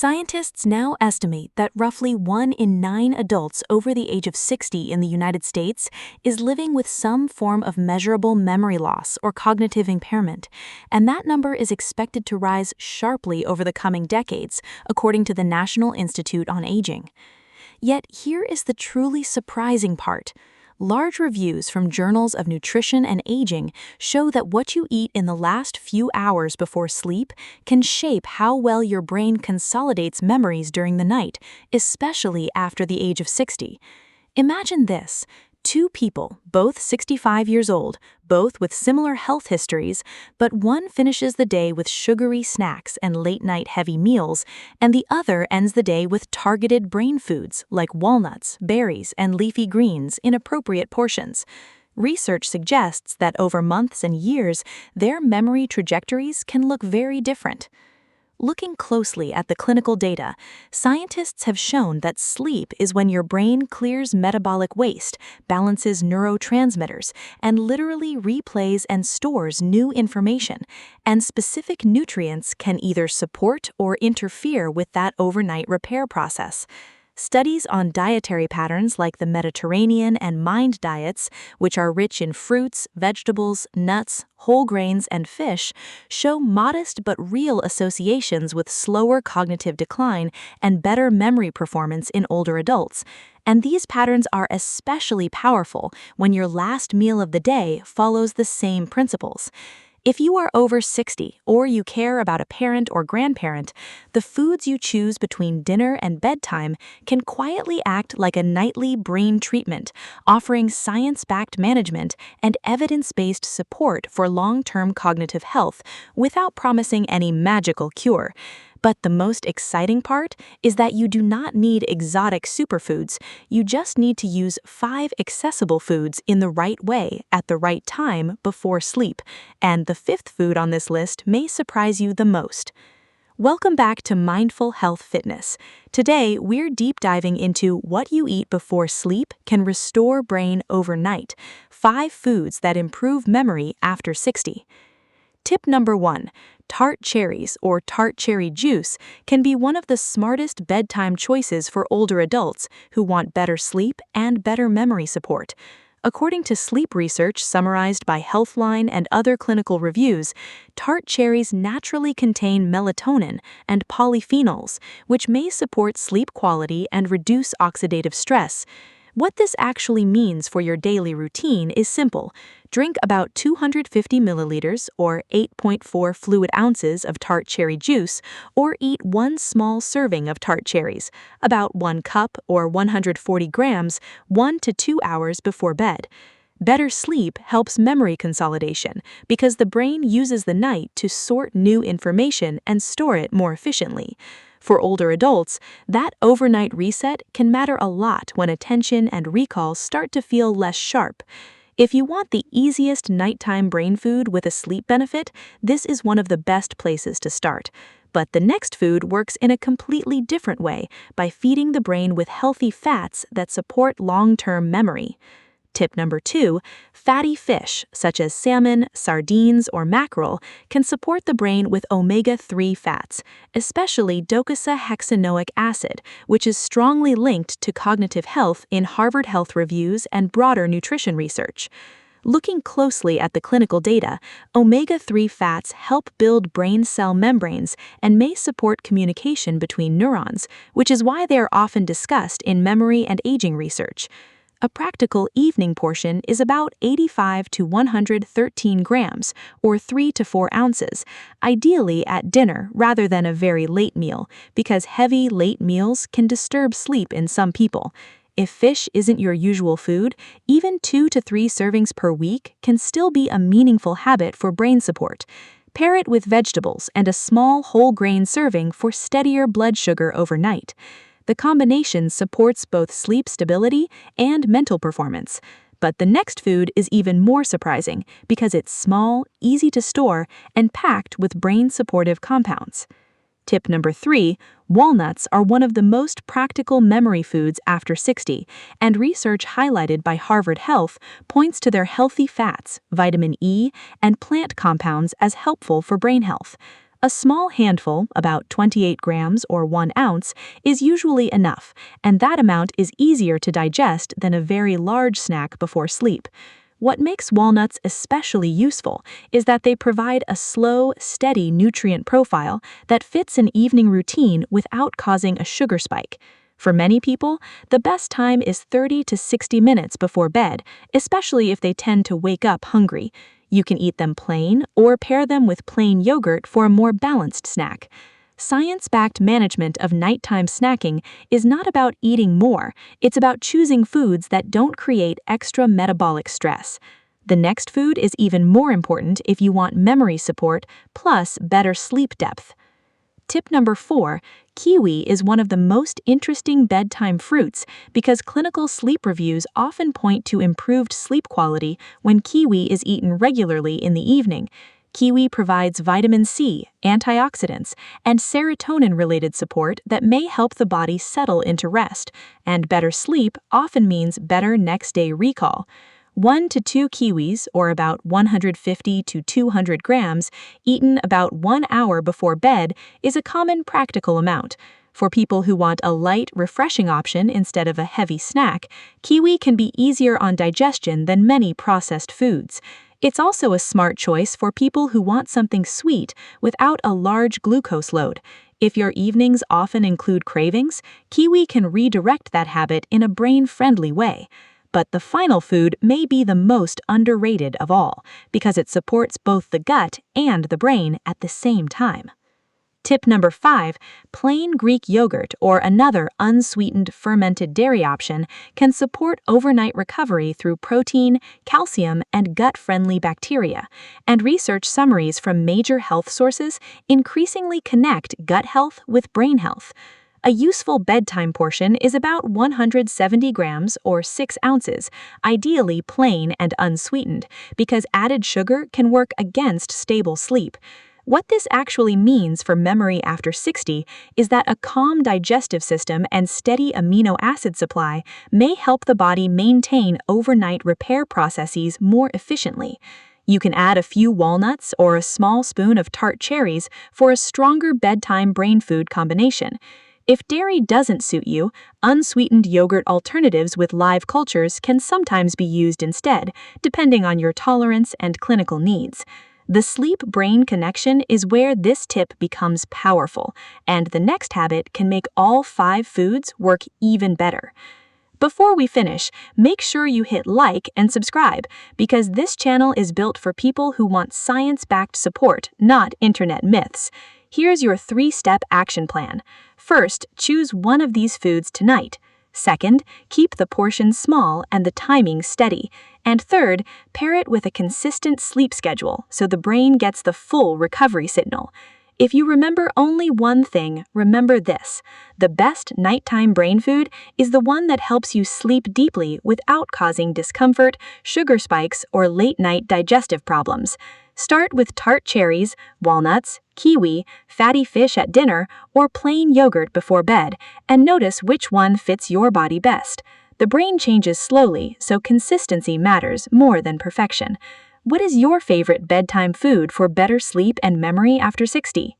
Scientists now estimate that roughly 1 in 9 adults over the age of 60 in the United States is living with some form of measurable memory loss or cognitive impairment, and that number is expected to rise sharply over the coming decades, according to the National Institute on Aging. Yet here is the truly surprising part. Large reviews from journals of nutrition and aging show that what you eat in the last few hours before sleep can shape how well your brain consolidates memories during the night, especially after the age of 60. Imagine this. Two people, both 65 years old, both with similar health histories, but one finishes the day with sugary snacks and late-night heavy meals, and the other ends the day with targeted brain foods like walnuts, berries, and leafy greens in appropriate portions. Research suggests that over months and years, their memory trajectories can look very different. Looking closely at the clinical data, scientists have shown that sleep is when your brain clears metabolic waste, balances neurotransmitters, and literally replays and stores new information, and specific nutrients can either support or interfere with that overnight repair process. Studies on dietary patterns like the Mediterranean and MIND diets, which are rich in fruits, vegetables, nuts, whole grains, and fish, show modest but real associations with slower cognitive decline and better memory performance in older adults. And these patterns are especially powerful when your last meal of the day follows the same principles. If you are over 60 or you care about a parent or grandparent, the foods you choose between dinner and bedtime can quietly act like a nightly brain treatment, offering science-backed management and evidence-based support for long-term cognitive health without promising any magical cure. But the most exciting part is that you do not need exotic superfoods. You just need to use 5 accessible foods in the right way at the right time before sleep. And the 5th food on this list may surprise you the most. Welcome back to Mindful Health Fitness. Today, we're deep diving into what you eat before sleep can restore brain overnight. 5 foods that improve memory after 60. Tip number 1. Tart cherries or tart cherry juice can be one of the smartest bedtime choices for older adults who want better sleep and better memory support. According to sleep research summarized by Healthline and other clinical reviews, tart cherries naturally contain melatonin and polyphenols, which may support sleep quality and reduce oxidative stress. What this actually means for your daily routine is simple. Drink about 250 milliliters or 8.4 fluid ounces of tart cherry juice, or eat 1 small serving of tart cherries, about 1 cup or 140 grams, 1 to 2 hours before bed. Better sleep helps memory consolidation because the brain uses the night to sort new information and store it more efficiently. For older adults, that overnight reset can matter a lot when attention and recall start to feel less sharp. If you want the easiest nighttime brain food with a sleep benefit, this is one of the best places to start. But the next food works in a completely different way by feeding the brain with healthy fats that support long-term memory. Tip number 2, fatty fish, such as salmon, sardines, or mackerel, can support the brain with omega-3 fats, especially docosahexaenoic acid, which is strongly linked to cognitive health in Harvard Health Reviews and broader nutrition research. Looking closely at the clinical data, omega-3 fats help build brain cell membranes and may support communication between neurons, which is why they are often discussed in memory and aging research. A practical evening portion is about 85 to 113 grams, or 3 to 4 ounces, ideally at dinner rather than a very late meal, because heavy, late meals can disturb sleep in some people. If fish isn't your usual food, even 2 to 3 servings per week can still be a meaningful habit for brain support. Pair it with vegetables and a small whole grain serving for steadier blood sugar overnight. The combination supports both sleep stability and mental performance. But the next food is even more surprising because it's small, easy to store, and packed with brain-supportive compounds. Tip number 3, walnuts are one of the most practical memory foods after 60, and research highlighted by Harvard Health points to their healthy fats, vitamin E, and plant compounds as helpful for brain health. A small handful, about 28 grams or 1 ounce, is usually enough, and that amount is easier to digest than a very large snack before sleep. What makes walnuts especially useful is that they provide a slow, steady nutrient profile that fits an evening routine without causing a sugar spike. For many people, the best time is 30 to 60 minutes before bed, especially if they tend to wake up hungry. You can eat them plain or pair them with plain yogurt for a more balanced snack. Science-backed management of nighttime snacking is not about eating more, it's about choosing foods that don't create extra metabolic stress. The next food is even more important if you want memory support plus better sleep depth. Tip number 4, kiwi is one of the most interesting bedtime fruits because clinical sleep reviews often point to improved sleep quality when kiwi is eaten regularly in the evening. Kiwi provides vitamin C, antioxidants, and serotonin-related support that may help the body settle into rest, and better sleep often means better next-day recall. 1 to 2 kiwis, or about 150 to 200 grams, eaten about 1 hour before bed is a common practical amount. For people who want a light, refreshing option instead of a heavy snack, kiwi can be easier on digestion than many processed foods. It's also a smart choice for people who want something sweet without a large glucose load. If your evenings often include cravings, kiwi can redirect that habit in a brain-friendly way. But the final food may be the most underrated of all, because it supports both the gut and the brain at the same time. Tip number 5, plain Greek yogurt or another unsweetened fermented dairy option can support overnight recovery through protein, calcium, and gut-friendly bacteria, and research summaries from major health sources increasingly connect gut health with brain health. A useful bedtime portion is about 170 grams or 6 ounces, ideally plain and unsweetened, because added sugar can work against stable sleep. What this actually means for memory after 60 is that a calm digestive system and steady amino acid supply may help the body maintain overnight repair processes more efficiently. You can add a few walnuts or a small spoon of tart cherries for a stronger bedtime brain food combination. If dairy doesn't suit you, unsweetened yogurt alternatives with live cultures can sometimes be used instead, depending on your tolerance and clinical needs. The sleep-brain connection is where this tip becomes powerful, and the next habit can make all 5 foods work even better. Before we finish, make sure you hit like and subscribe, because this channel is built for people who want science-backed support, not internet myths. Here's your 3-step action plan. First, choose one of these foods tonight. Second, keep the portions small and the timing steady. And third, pair it with a consistent sleep schedule so the brain gets the full recovery signal. If you remember only one thing, remember this: the best nighttime brain food is the one that helps you sleep deeply without causing discomfort, sugar spikes, or late-night digestive problems. Start with tart cherries, walnuts, kiwi, fatty fish at dinner, or plain yogurt before bed, and notice which one fits your body best. The brain changes slowly, so consistency matters more than perfection. What is your favorite bedtime food for better sleep and memory after 60?